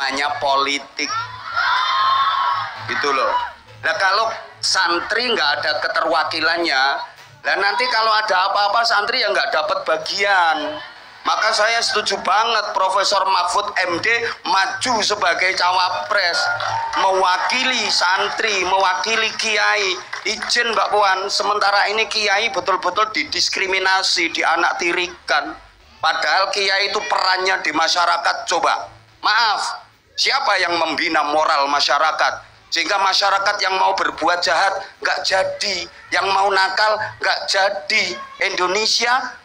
namanya politik gitu loh. Nah kalau santri nggak ada keterwakilannya, dan nanti kalau ada apa-apa santri yang nggak dapat bagian. Maka saya setuju banget Profesor Mahfud MD maju sebagai cawapres, mewakili santri, mewakili kiai. Izin Mbak Puan, sementara ini kiai betul-betul didiskriminasi, dianaktirikan. Padahal kiai itu perannya di masyarakat. Coba, maaf, siapa yang membina moral masyarakat? Sehingga masyarakat yang mau berbuat jahat nggak jadi, yang mau nakal nggak jadi. Indonesia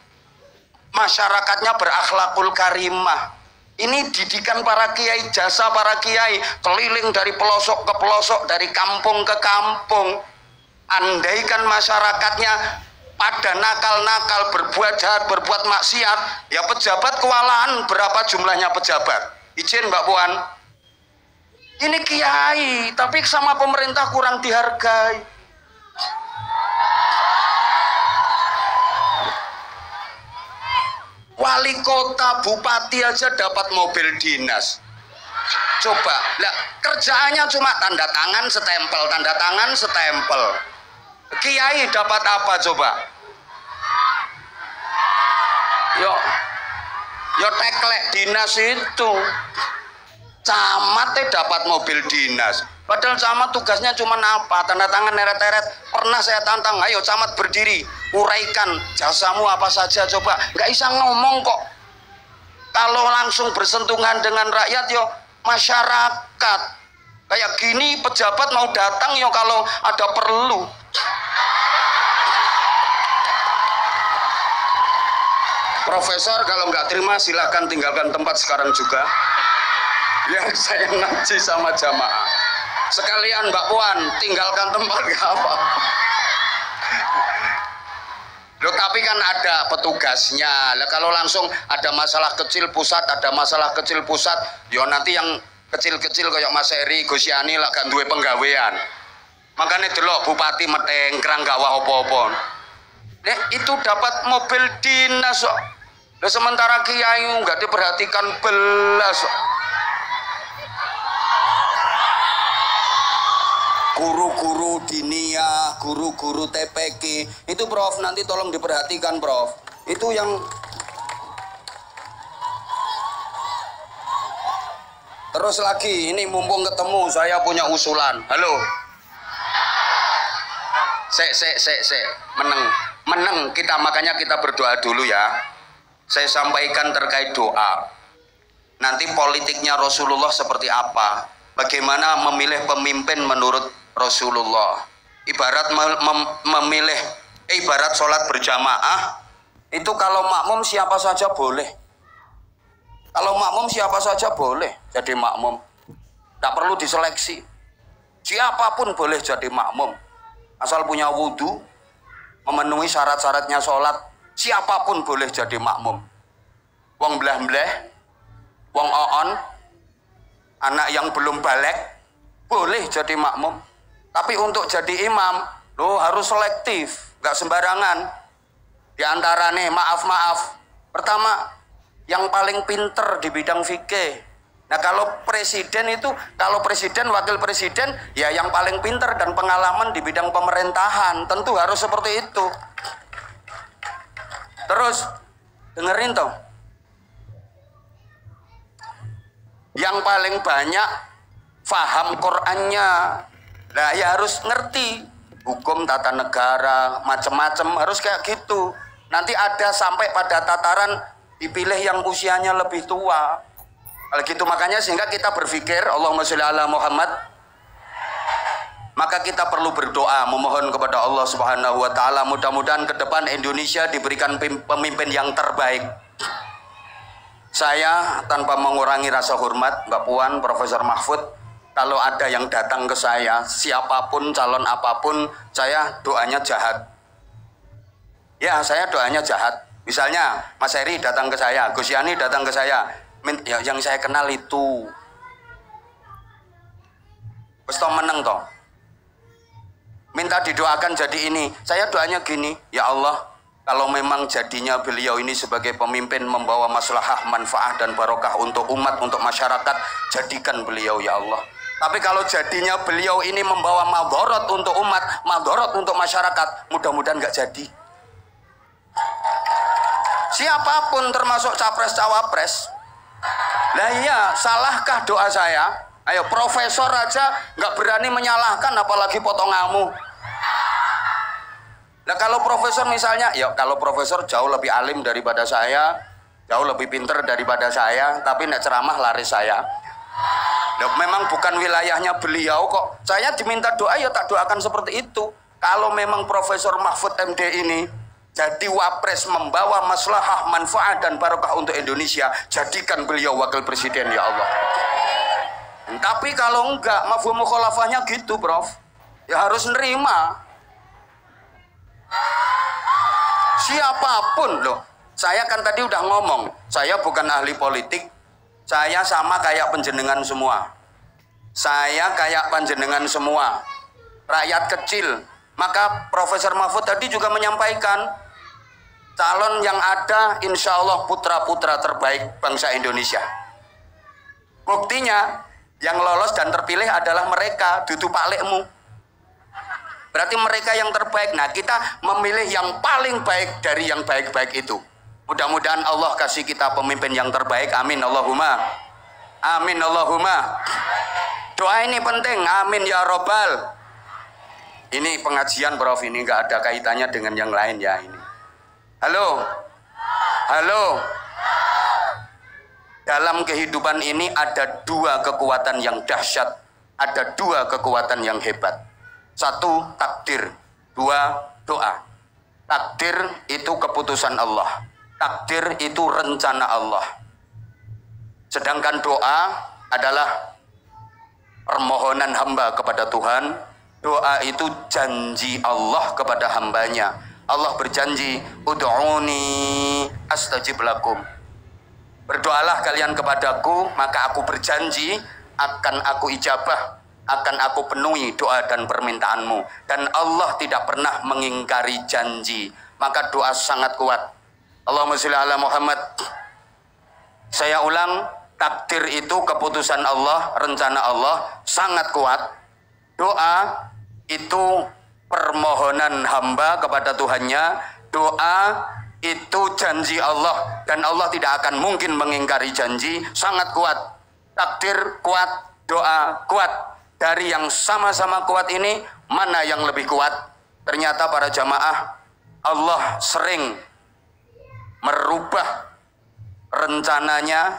masyarakatnya berakhlakul karimah. Ini didikan para kiai, jasa para kiai, keliling dari pelosok ke pelosok, dari kampung ke kampung. Andaikan masyarakatnya pada nakal-nakal, berbuat jahat, berbuat maksiat, ya pejabat kewalahan. Berapa jumlahnya pejabat? Izin Mbak Puan, ini kiai tapi sama pemerintah kurang dihargai. Wali kota, bupati aja dapat mobil dinas. Coba, lah kerjaannya cuma tanda tangan, setempel, tanda tangan, setempel. Kiai dapat apa coba? Yo teklek dinas itu. Camatnya dapat mobil dinas. Padahal camat tugasnya cuma apa? Tanda tangan, neret-neret. Pernah saya tantang, ayo camat berdiri, uraikan jasamu apa saja coba. Nggak bisa ngomong kok. Kalau langsung bersentuhan dengan rakyat, yo masyarakat. Kayak gini pejabat mau datang yo kalau ada perlu. Profesor kalau nggak terima silakan tinggalkan tempat sekarang juga. Yang saya ngaji sama jamaah. Sekalian Mbak Puan, tinggalkan tempat gak apa. Loh, tapi kan ada petugasnya. Lah kalau langsung ada masalah kecil pusat, ada masalah kecil pusat, yo nanti yang kecil-kecil kayak Mas Eri, Gus Yani lah kan duwe penggawean. Makanya delok bupati metengkrang gak wah apa-apa. Nek itu dapat mobil dinas kok. Lah sementara kiai nggak diperhatikan belas kok. Guru-guru dinia, guru-guru TPK itu Prof, nanti tolong diperhatikan Prof. Itu yang terus lagi ini mumpung ketemu saya punya usulan. Halo. Meneng kita, makanya kita berdoa dulu ya. Saya sampaikan terkait doa. Nanti politiknya Rasulullah seperti apa? Bagaimana memilih pemimpin menurut Rasulullah. Ibarat memilih, ibarat sholat berjamaah, itu kalau makmum siapa saja boleh. Kalau makmum siapa saja boleh jadi makmum. Tidak perlu diseleksi. Siapapun boleh jadi makmum. Asal punya wudhu, memenuhi syarat-syaratnya sholat, siapapun boleh jadi makmum. Wong belah-belah, wong oon, anak yang belum balik, boleh jadi makmum. Tapi untuk jadi imam, lo harus selektif, gak sembarangan. Di antara nih, maaf. Pertama, yang paling pinter di bidang fikih. Nah kalau presiden itu, kalau presiden, wakil presiden, ya yang paling pinter dan pengalaman di bidang pemerintahan. Tentu harus seperti itu. Terus, dengerin toh. Yang paling banyak faham Qur'annya. Nah ya harus ngerti hukum tata negara, macam-macam, harus kayak gitu. Nanti ada sampai pada tataran dipilih yang usianya lebih tua. Kalau gitu makanya sehingga kita berpikir Allahumma sholli ala Muhammad. Maka kita perlu berdoa memohon kepada Allah Subhanahu wa taala mudah-mudahan ke depan Indonesia diberikan pemimpin yang terbaik. Saya tanpa mengurangi rasa hormat Mbak Puan, Profesor Mahfud, kalau ada yang datang ke saya, siapapun, calon apapun, saya doanya jahat. Ya, saya doanya jahat. Misalnya, Mas Heri datang ke saya, Gus Yani datang ke saya, yang saya kenal itu. Wes toh meneng toh. Minta didoakan jadi ini. Saya doanya gini, ya Allah, Kalau memang jadinya beliau ini sebagai pemimpin membawa maslahah, manfaat dan barokah untuk umat, untuk masyarakat, jadikan beliau ya Allah. Tapi kalau jadinya beliau ini membawa madharat untuk umat, madharat untuk masyarakat, mudah-mudahan nggak jadi. Siapapun termasuk capres cawapres. Lah iya, salahkah doa saya? Ayo, profesor aja nggak berani menyalahkan, apalagi potonganmu. Nah kalau profesor misalnya, ya kalau profesor jauh lebih alim daripada saya, jauh lebih pinter daripada saya, tapi nek ceramah laris saya. Nah, memang bukan wilayahnya beliau kok. Saya diminta doa ya tak doakan seperti itu. Kalau memang Profesor Mahfud MD ini jadi wapres membawa maslahah, manfaat dan barokah untuk Indonesia, jadikan beliau wakil presiden ya Allah. Tapi kalau enggak, mafhum mukhalafahnya gitu, Prof. Ya harus nerima. Siapapun loh, saya kan tadi udah ngomong, saya bukan ahli politik, saya sama kayak panjenengan semua. Saya kayak panjenengan semua, rakyat kecil. Maka Profesor Mahfud tadi juga menyampaikan, calon yang ada insya Allah putra-putra terbaik bangsa Indonesia. Buktinya, yang lolos dan terpilih adalah mereka, dudu palikmu. Berarti mereka yang terbaik. Nah, kita memilih yang paling baik dari yang baik-baik itu. Mudah-mudahan Allah kasih kita pemimpin yang terbaik. Amin Allahumma. Amin Allahumma. Doa ini penting. Amin ya robbal. Ini pengajian, Prof. Ini nggak ada kaitannya dengan yang lain ya ini. Halo. Halo. Dalam kehidupan ini ada dua kekuatan yang dahsyat. Ada dua kekuatan yang hebat. Satu, takdir. Dua, doa. Takdir itu keputusan Allah. Takdir itu rencana Allah. Sedangkan doa adalah permohonan hamba kepada Tuhan. Doa itu janji Allah kepada hambanya. Allah berjanji, ud'uni astajib lakum. Berdoalah kalian kepadaku, maka aku berjanji akan aku ijabah, akan aku penuhi doa dan permintaanmu. Dan Allah tidak pernah mengingkari janji. Maka doa sangat kuat. Allahumma sholli ala Muhammad. Saya ulang, takdir itu keputusan Allah, rencana Allah, sangat kuat. Doa itu permohonan hamba kepada Tuhannya. Doa itu janji Allah, dan Allah tidak akan mungkin mengingkari janji. Sangat kuat. Takdir kuat, doa kuat. Dari yang sama-sama kuat ini, mana yang lebih kuat? Ternyata para jamaah, Allah sering merubah rencananya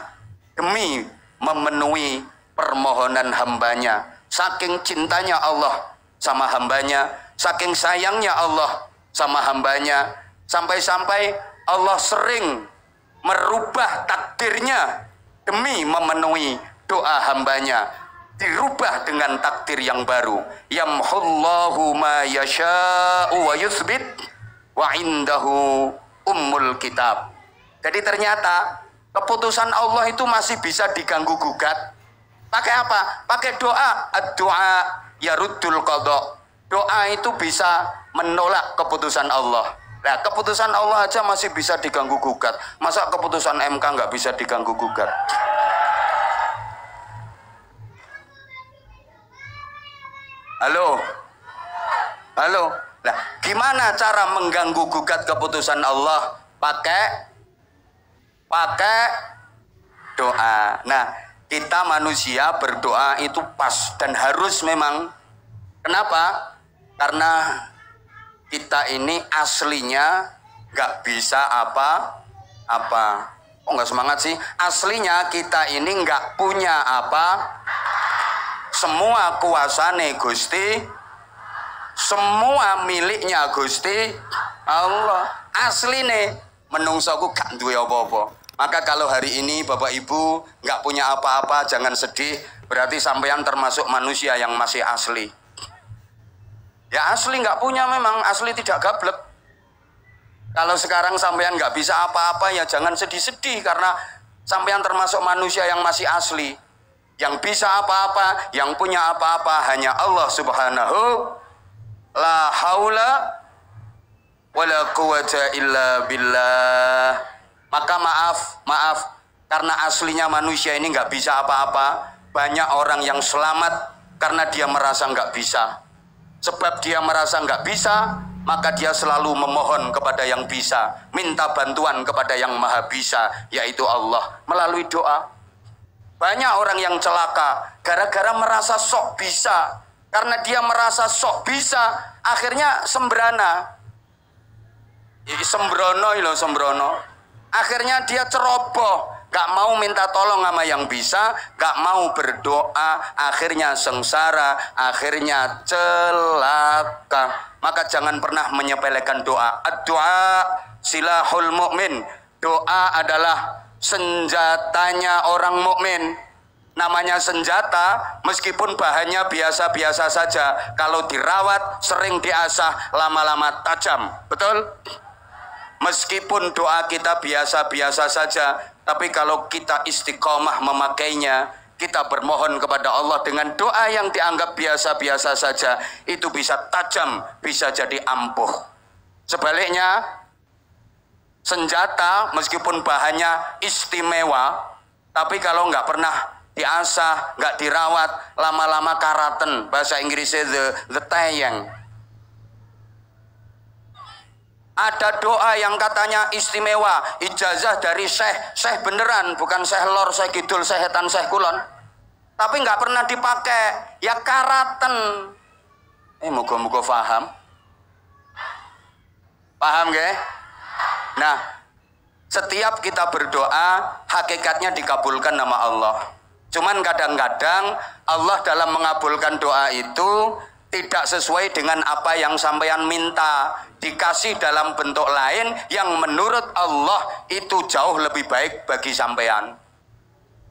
demi memenuhi permohonan hambanya. Saking cintanya Allah sama hambanya, saking sayangnya Allah sama hambanya, sampai-sampai Allah sering merubah takdirnya demi memenuhi doa hambanya. Dirubah dengan takdir yang baru. Yamhullahu ma yasha'u wa yuthbit wa indahu ummul kitab. Jadi ternyata keputusan Allah itu masih bisa diganggu gugat. Pakai apa? Pakai doa. Ad-du'a yaruddul qadha. Doa itu bisa menolak keputusan Allah. Nah, keputusan Allah aja masih bisa diganggu gugat. Masa keputusan MK nggak bisa diganggu gugat? Halo, halo. Nah, gimana cara mengganggu gugat keputusan Allah? Pakai doa. Nah, kita manusia berdoa itu pas dan harus memang. Kenapa? Karena kita ini aslinya nggak bisa apa-apa. Oh, nggak semangat sih. Aslinya kita ini nggak punya apa. Semua kuasane Gusti, semua miliknya Gusti Allah. Asline menungsoku gak duwe apa-apa. Maka kalau hari ini Bapak Ibu nggak punya apa-apa, jangan sedih. Berarti sampean termasuk manusia yang masih asli. Ya asli nggak punya, memang asli tidak gablek. Kalau sekarang sampean nggak bisa apa-apa, ya jangan sedih-sedih, karena sampean termasuk manusia yang masih asli. Yang bisa apa-apa, yang punya apa-apa hanya Allah subhanahu la haula wala quwwata illa billah. Maka maaf, karena aslinya manusia ini nggak bisa apa-apa. Banyak orang yang selamat karena dia merasa nggak bisa. Sebab dia merasa nggak bisa, maka dia selalu memohon kepada yang bisa, minta bantuan kepada yang maha bisa, yaitu Allah, melalui doa. Banyak orang yang celaka gara-gara merasa sok bisa. Karena dia merasa sok bisa, akhirnya sembrono. Akhirnya dia ceroboh, gak mau minta tolong sama yang bisa, gak mau berdoa, akhirnya sengsara, akhirnya celaka. Maka jangan pernah menyepelekan doa. Doa silahul mu'min. Doa adalah senjatanya orang mukmin. Namanya senjata, meskipun bahannya biasa-biasa saja, kalau dirawat, sering diasah, lama-lama tajam. Betul? Meskipun doa kita biasa-biasa saja, tapi kalau kita istiqomah memakainya, kita bermohon kepada Allah dengan doa yang dianggap biasa-biasa saja, itu bisa tajam, bisa jadi ampuh. Sebaliknya, senjata meskipun bahannya istimewa, tapi kalau nggak pernah diasah, nggak dirawat, lama-lama karaten. Bahasa Inggrisnya the tayang. Ada doa yang katanya istimewa, ijazah dari syekh beneran, bukan syekh lor, syekh kidul, syekh etan, syekh kulon. Tapi nggak pernah dipakai, ya karaten. Moga-moga paham. Paham gak? Nah, setiap kita berdoa, hakikatnya dikabulkan nama Allah. Cuman kadang-kadang Allah dalam mengabulkan doa itu tidak sesuai dengan apa yang sampean minta, dikasih dalam bentuk lain yang menurut Allah itu jauh lebih baik bagi sampean.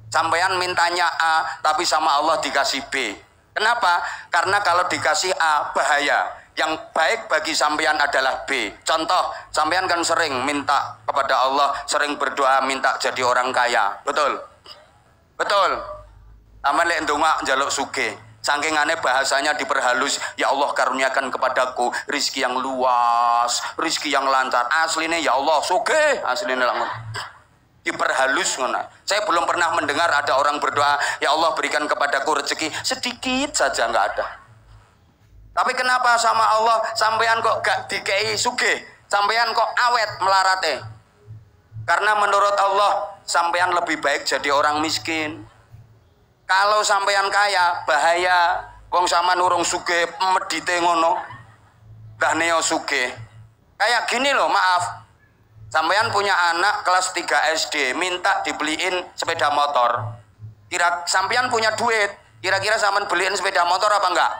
Sampean mintanya A, tapi sama Allah dikasih B. Kenapa? Karena kalau dikasih A bahaya. Yang baik bagi sampean adalah B. Contoh, sampean kan sering minta kepada Allah, sering berdoa minta jadi orang kaya. Betul? Betul. Aman lek ndonga njaluk sugih. Saking aneh bahasanya diperhalus, ya Allah karuniakan kepadaku rizki yang luas, rizki yang lancar. Aslinya ya Allah sugih, aslinya langsung diperhalus ngono. Saya belum pernah mendengar ada orang berdoa, ya Allah berikan kepadaku rezeki sedikit saja, nggak ada. Tapi kenapa sama Allah sampean kok gak dikei sugih, sampean kok awet melarate? Karena menurut Allah sampean lebih baik jadi orang miskin. Kalau sampean kaya bahaya, wong sama nurung sugih medite ngono. Dah neo sugih. Kayak gini loh, maaf. Sampean punya anak kelas 3 SD, minta dibeliin sepeda motor. Sampean punya duit, kira-kira sampean beliin sepeda motor apa enggak?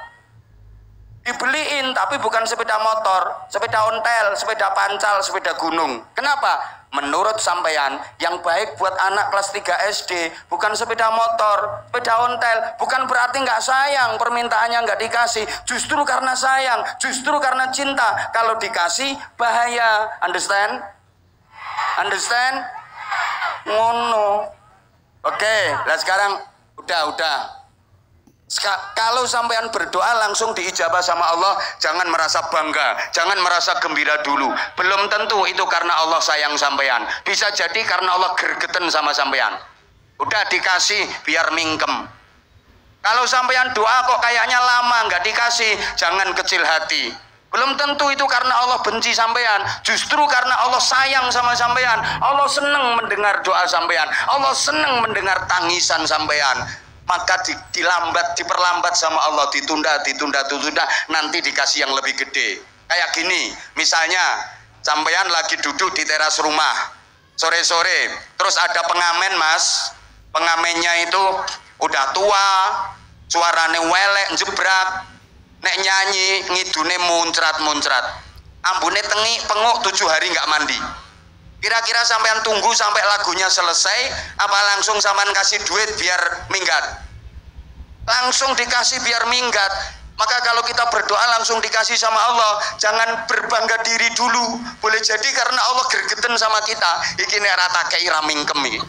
Dibeliin, tapi bukan sepeda motor, sepeda ontel, sepeda pancal, sepeda gunung. Kenapa? Menurut sampean, yang baik buat anak kelas 3 SD bukan sepeda motor, sepeda ontel. Bukan berarti nggak sayang, permintaannya nggak dikasih. Justru karena sayang, justru karena cinta. Kalau dikasih, bahaya. Understand? Understand? Ngono. Oke, nah sekarang udah. Kalau sampean berdoa langsung diijabah sama Allah, jangan merasa bangga, jangan merasa gembira dulu. Belum tentu itu karena Allah sayang sampean. Bisa jadi karena Allah gergeten sama sampean. Udah dikasih biar mingkem. Kalau sampean doa kok kayaknya lama nggak dikasih, jangan kecil hati. Belum tentu itu karena Allah benci sampean, justru karena Allah sayang sama sampean. Allah senang mendengar doa sampean, Allah senang mendengar tangisan sampean. Maka diperlambat sama Allah, ditunda, nanti dikasih yang lebih gede. Kayak gini, misalnya sampean lagi duduk di teras rumah sore-sore, terus ada pengamen mas, pengamennya itu udah tua, suarane welek, jebrak, nek nyanyi ngidune muncrat, ambune tengi, penguk 7 hari nggak mandi. Kira-kira sampean tunggu sampai lagunya selesai, apa langsung sampean kasih duit biar minggat? Langsung dikasih biar minggat. Maka kalau kita berdoa langsung dikasih sama Allah, jangan berbangga diri dulu. Boleh jadi karena Allah gergeten sama kita. Iki nek rata kei ra mingkem iki.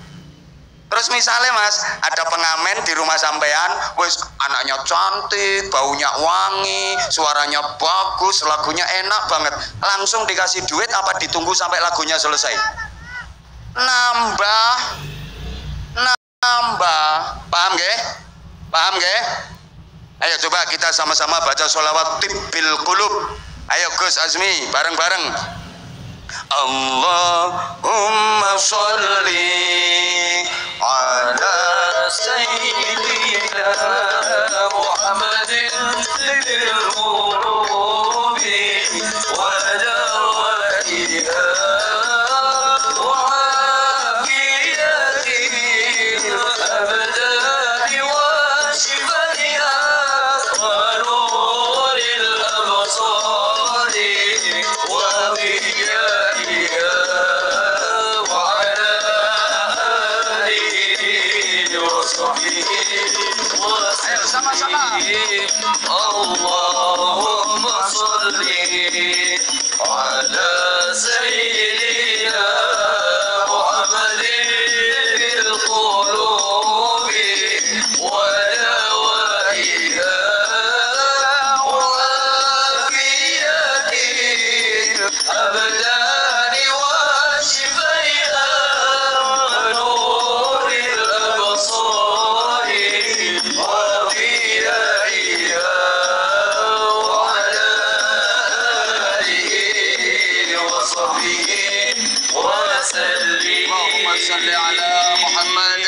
Terus misalnya Mas, ada pengamen di rumah sampean, wis anaknya cantik, baunya wangi, suaranya bagus, lagunya enak banget. Langsung dikasih duit apa ditunggu sampai lagunya selesai? Nambah. Paham nggih? Paham nggih? Ayo coba kita sama-sama baca sholawat tibbil qulub. Ayo Gus Azmi, bareng-bareng. Allahumma sholli ala sayyidina Muhammadin lil qulubi wa dawaiha wa afiyatihi abdani wa shifaiha wa nuril absari wa ضيائها وعلى آله وصحبه وسلم اللهم صل على سيدنا محمد القلوب ودوائها أبدان وشفيها ونور الأبصار وضيائها وعلى آله وصحبه وسلم اللهم صل على محمد